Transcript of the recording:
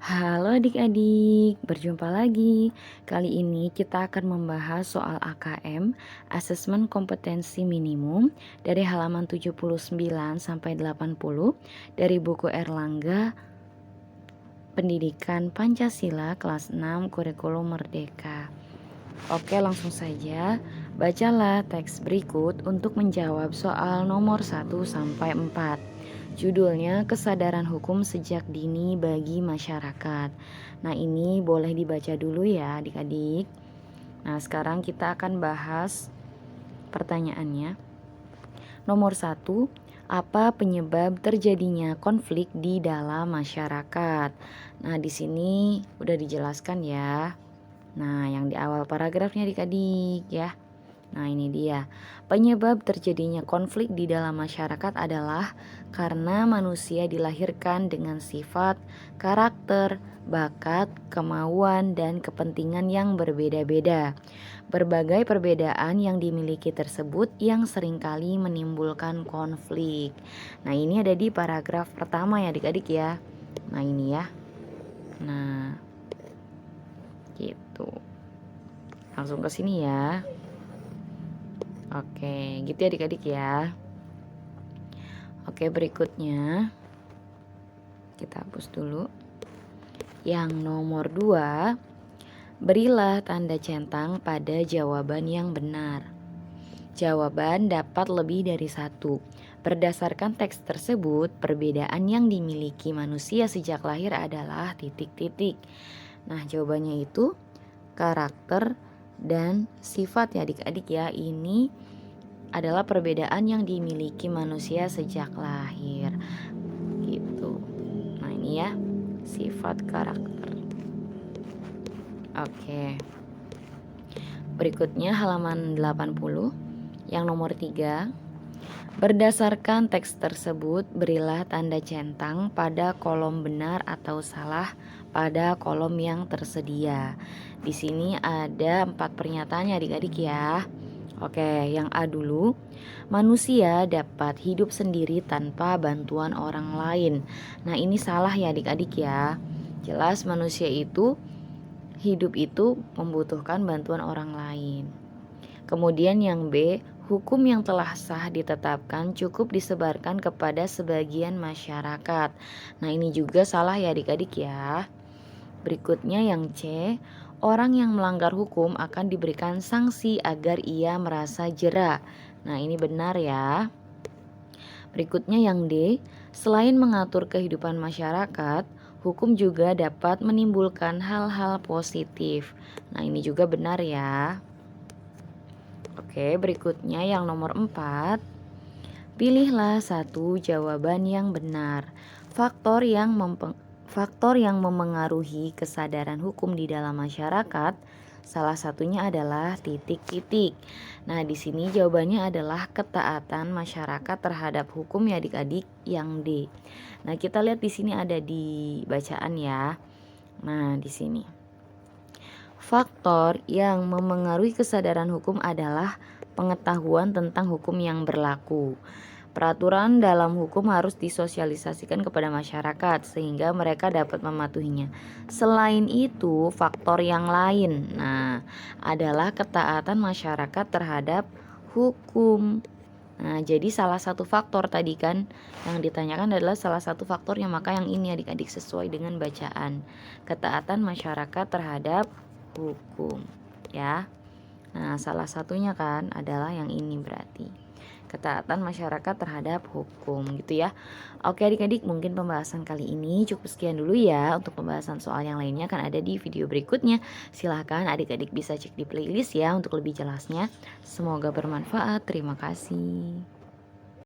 Halo adik-adik, berjumpa lagi. Kali ini kita akan membahas soal AKM, Asesmen Kompetensi Minimum, dari halaman 79 sampai 80 dari buku Erlangga Pendidikan Pancasila kelas 6 Kurikulum Merdeka. Oke, langsung saja. Bacalah teks berikut untuk menjawab soal nomor 1 sampai 4. Judulnya Kesadaran Hukum Sejak Dini bagi Masyarakat. Nah, ini boleh dibaca dulu ya adik-adik. Nah, sekarang kita akan bahas pertanyaannya. Nomor 1, apa penyebab terjadinya konflik di dalam masyarakat? Nah, di sini udah dijelaskan ya. Nah, yang di awal paragrafnya adik-adik ya. Nah, ini dia. Penyebab terjadinya konflik di dalam masyarakat adalah karena manusia dilahirkan dengan sifat, karakter, bakat, kemauan, dan kepentingan yang berbeda-beda. Berbagai perbedaan yang dimiliki tersebut yang seringkali menimbulkan konflik. Nah, ini ada di paragraf pertama ya adik-adik ya. Nah, ini ya. Nah, gitu. Langsung ke sini ya. Oke, gitu ya adik-adik ya. Oke, berikutnya kita hapus dulu. Yang nomor 2, berilah tanda centang pada jawaban yang benar. Jawaban dapat lebih dari satu. Berdasarkan teks tersebut, perbedaan yang dimiliki manusia sejak lahir adalah titik-titik. Nah, jawabannya itu karakter dan sifat ya adik-adik ya. Ini adalah perbedaan yang dimiliki manusia sejak lahir gitu. Nah, ini ya sifat karakter. Oke, berikutnya halaman 80 yang nomor 3. Berdasarkan teks tersebut, berilah tanda centang pada kolom benar atau salah pada kolom yang tersedia. Di sini ada 4 pernyataan ya adik-adik ya. Oke, yang A dulu. Manusia dapat hidup sendiri tanpa bantuan orang lain. Nah, ini salah ya adik-adik ya. Jelas manusia itu hidup itu membutuhkan bantuan orang lain. Kemudian yang B, hukum yang telah sah ditetapkan cukup disebarkan kepada sebagian masyarakat. Nah, ini juga salah ya adik-adik ya. Berikutnya yang C, orang yang melanggar hukum akan diberikan sanksi agar ia merasa jera. Nah, ini benar ya. Berikutnya yang D, selain mengatur kehidupan masyarakat, hukum juga dapat menimbulkan hal-hal positif. Nah, ini juga benar ya. Oke, berikutnya yang nomor 4. Pilihlah satu jawaban yang benar. Faktor yang memengaruhi kesadaran hukum di dalam masyarakat, salah satunya adalah titik-titik. Nah, di sini jawabannya adalah ketaatan masyarakat terhadap hukum ya adik-adik, yang D. Nah, kita lihat di sini ada di bacaan ya. Nah, di sini. Faktor yang memengaruhi kesadaran hukum adalah pengetahuan tentang hukum yang berlaku. Peraturan dalam hukum harus disosialisasikan kepada masyarakat sehingga mereka dapat mematuhinya. Selain itu, faktor yang lain adalah ketaatan masyarakat terhadap hukum. Nah, jadi salah satu faktor tadi kan yang ditanyakan adalah salah satu faktornya, maka yang ini adik-adik sesuai dengan bacaan. Ketaatan masyarakat terhadap hukum ya. Nah, salah satunya kan adalah yang ini berarti. Ketaatan masyarakat terhadap hukum gitu ya. Oke adik-adik, mungkin pembahasan kali ini cukup sekian dulu ya. Untuk pembahasan soal yang lainnya kan ada di video berikutnya. Silahkan adik-adik bisa cek di playlist ya untuk lebih jelasnya. Semoga bermanfaat. Terima kasih.